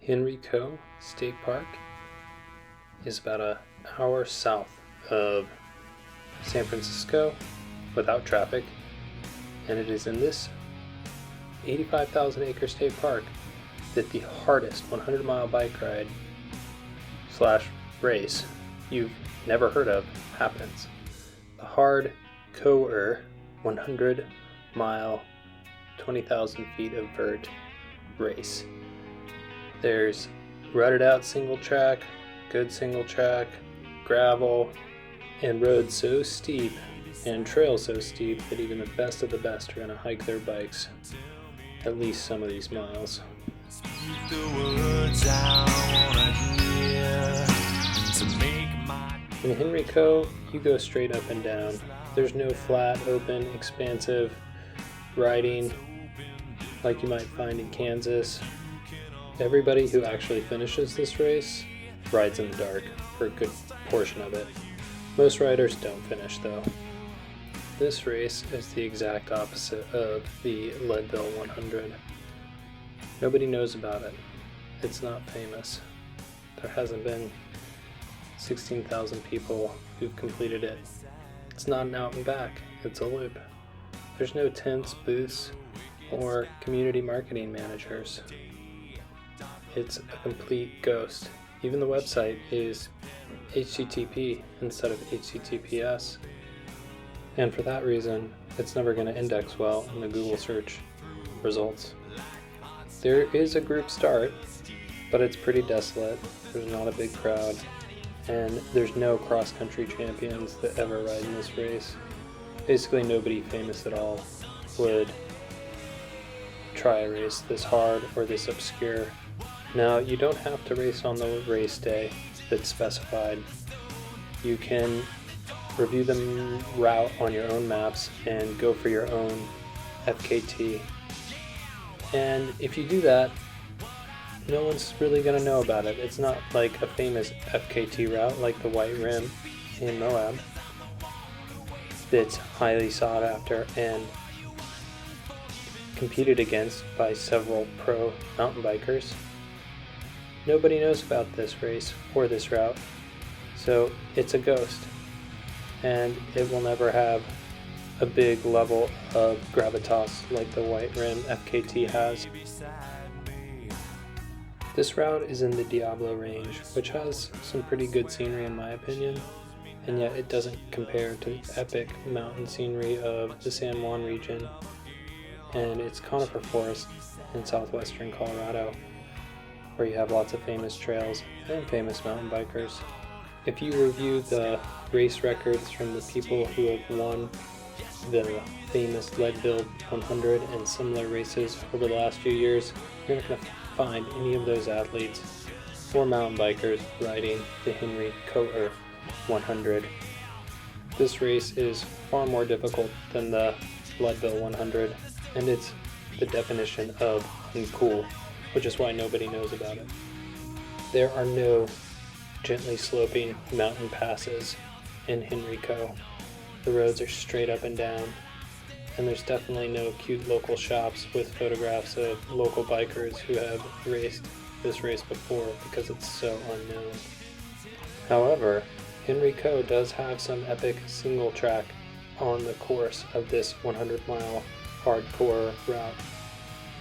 Henrico State Park is about an hour south of San Francisco without traffic, and it is in this 85,000 acre state park that the hardest 100-mile bike ride / race you've never heard of happens. The hardcore 100-mile 20,000 feet of vert race. There's rutted out single track, good single track, gravel, and roads so steep and trails so steep that even the best of the best are going to hike their bikes at least some of these miles. In Henrico, you go straight up and down. There's no flat, open, expansive riding like you might find in Kansas. Everybody who actually finishes this race rides in the dark for a good portion of it. Most riders don't finish though. This race is the exact opposite of the Leadville 100. Nobody knows about it. It's not famous. There hasn't been 16,000 people who've completed it. It's not an out and back, it's a loop. There's no tents, booths, or community marketing managers. It's a complete ghost. Even the website is HTTP instead of HTTPS. And for that reason, it's never going to index well in the Google search results. There is a group start, but it's pretty desolate. There's not a big crowd, and there's no cross-country champions that ever ride in this race. Basically nobody famous at all would try a race this hard or this obscure. Now, you don't have to race on the race day that's specified. You can review the route on your own maps and go for your own FKT. And if you do that, no one's really going to know about it. It's not like a famous FKT route like the White Rim in Moab that's highly sought after and competed against by several pro mountain bikers. Nobody knows about this race or this route, so it's a ghost, and it will never have a big level of gravitas like the White Rim FKT has. This route is in the Diablo Range, which has some pretty good scenery in my opinion, and yet it doesn't compare to the epic mountain scenery of the San Juan region and its conifer forest in southwestern Colorado, where you have lots of famous trails and famous mountain bikers. If you review the race records from the people who have won the famous Leadville 100 and similar races over the last few years, you're not going to find any of those athletes or mountain bikers riding the Henrico 100. This race is far more difficult than the Leadville 100, and it's the definition of uncool, which is why nobody knows about it. There are no gently sloping mountain passes in Henrico. The roads are straight up and down, and there's definitely no cute local shops with photographs of local bikers who have raced this race before because it's so unknown. However, Henrico does have some epic single track on the course of this 100-mile hardcore route.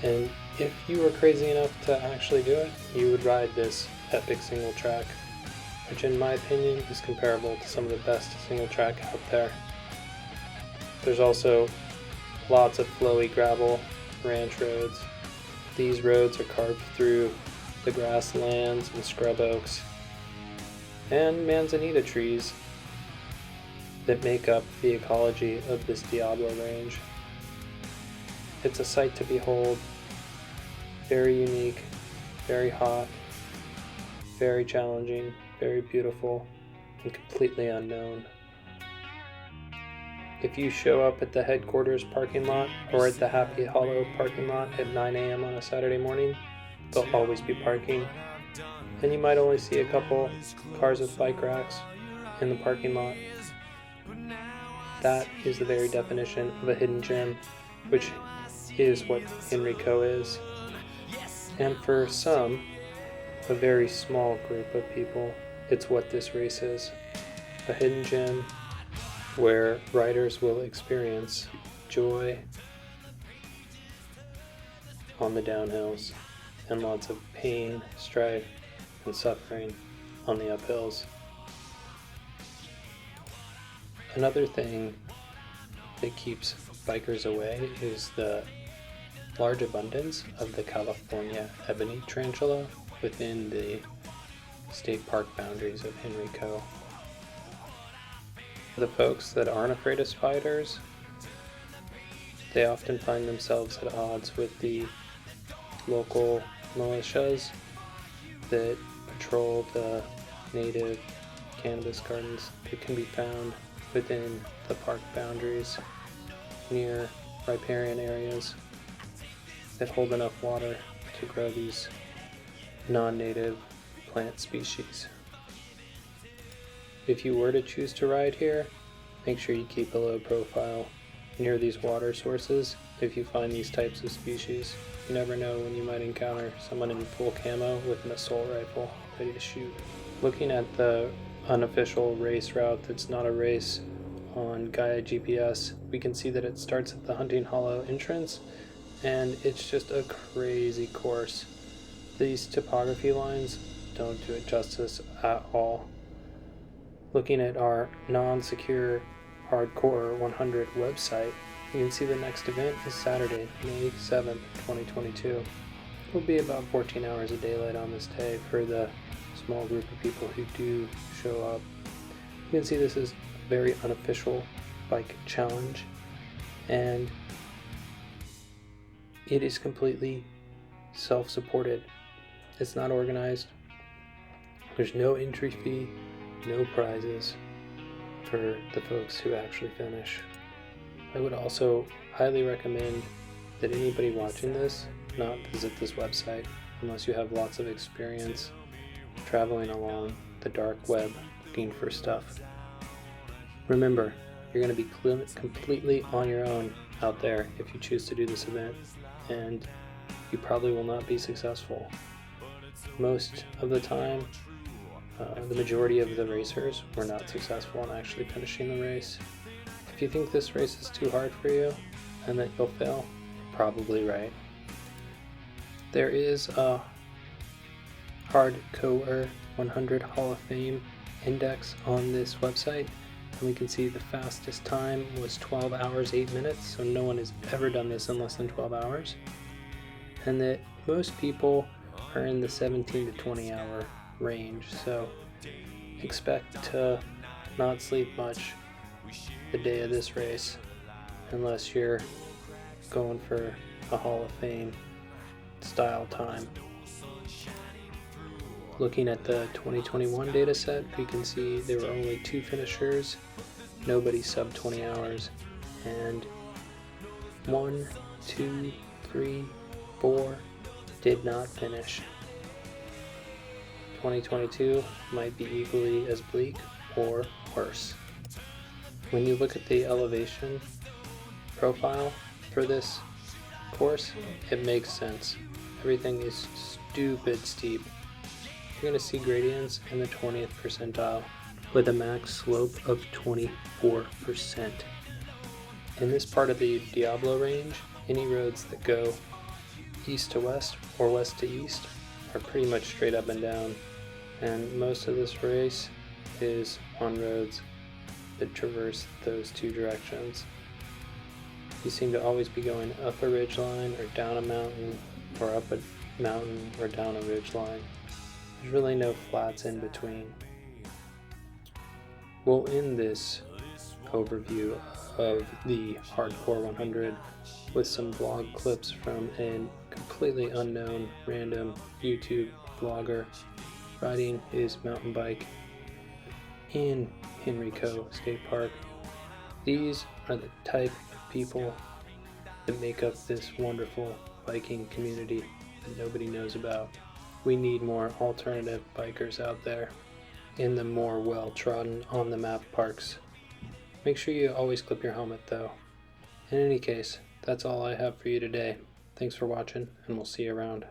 And if you were crazy enough to actually do it, you would ride this epic single track, which in my opinion is comparable to some of the best single track out there. There's also lots of flowy gravel ranch roads. These roads are carved through the grasslands and scrub oaks and manzanita trees that make up the ecology of this Diablo Range. It's a sight to behold, very unique, very hot, very challenging, very beautiful, and completely unknown. If you show up at the headquarters parking lot or at the Happy Hollow parking lot at 9 a.m. on a Saturday morning, there'll always be parking, and you might only see a couple cars with bike racks in the parking lot. That is the very definition of a hidden gem, which is what Henrico is. And for some, a very small group of people. It's what this race is. A hidden gem where riders will experience joy on the downhills and lots of pain, strife, and suffering on the uphills. Another thing that keeps bikers away is the large abundance of the California ebony tarantula within the state park boundaries of Henrico. The folks that aren't afraid of spiders, they often find themselves at odds with the local militias that patrol the native cannabis gardens that can be found within the park boundaries near riparian areas that hold enough water to grow these non-native plant species. If you were to choose to ride here, make sure you keep a low profile near these water sources. If you find these types of species, you never know when you might encounter someone in full camo with an assault rifle ready to shoot. Looking at the unofficial race route that's not a race on Gaia GPS, we can see that it starts at the Hunting Hollow entrance, and it's just a crazy course. These topography lines don't do it justice at all. Looking at our non-secure Hardcore 100 website, you can see the next event is Saturday, May 7th, 2022. It will be about 14 hours of daylight on this day for the small group of people who do show up. You can see this is a very unofficial bike challenge, and it is completely self-supported. It's not organized. There's no entry fee, no prizes for the folks who actually finish. I would also highly recommend that anybody watching this not visit this website unless you have lots of experience traveling along the dark web looking for stuff. Remember, you're going to be completely on your own out there if you choose to do this event, and you probably will not be successful. Most of the time, the majority of the racers were not successful in actually finishing the race. If you think this race is too hard for you and that you'll fail, probably right. There is a Hardcore 100 Hall of Fame index on this website, and we can see the fastest time was 12 hours 8 minutes, so no one has ever done this in less than 12 hours, and that most people are in the 17 to 20 hour range, so expect to not sleep much the day of this race unless you're going for a Hall of Fame style time. Looking at the 2021 data set, we can see there were only 2 finishers, nobody sub 20 hours, and 1, 2, 3, 4 did not finish. 2022 might be equally as bleak or worse. When you look at the elevation profile for this course, it makes sense. Everything is stupid steep. You're going to see gradients in the 20th percentile with a max slope of 24%. In this part of the Diablo range, any roads that go east to west or west to east are pretty much straight up and down, and most of this race is on roads that traverse those 2 directions. You seem to always be going up a ridge line or down a mountain, or up a mountain or down a ridge line. There's really no flats in between. We'll end this overview of the Hardcore 100 with some blog clips from a completely unknown random YouTube blogger riding his mountain bike in Henrico State Park. These are the type of people that make up this wonderful biking community that nobody knows about. We need more alternative bikers out there in the more well-trodden, on-the-map parks. Make sure you always clip your helmet though. In any case, that's all I have for you today. Thanks for watching, and we'll see you around.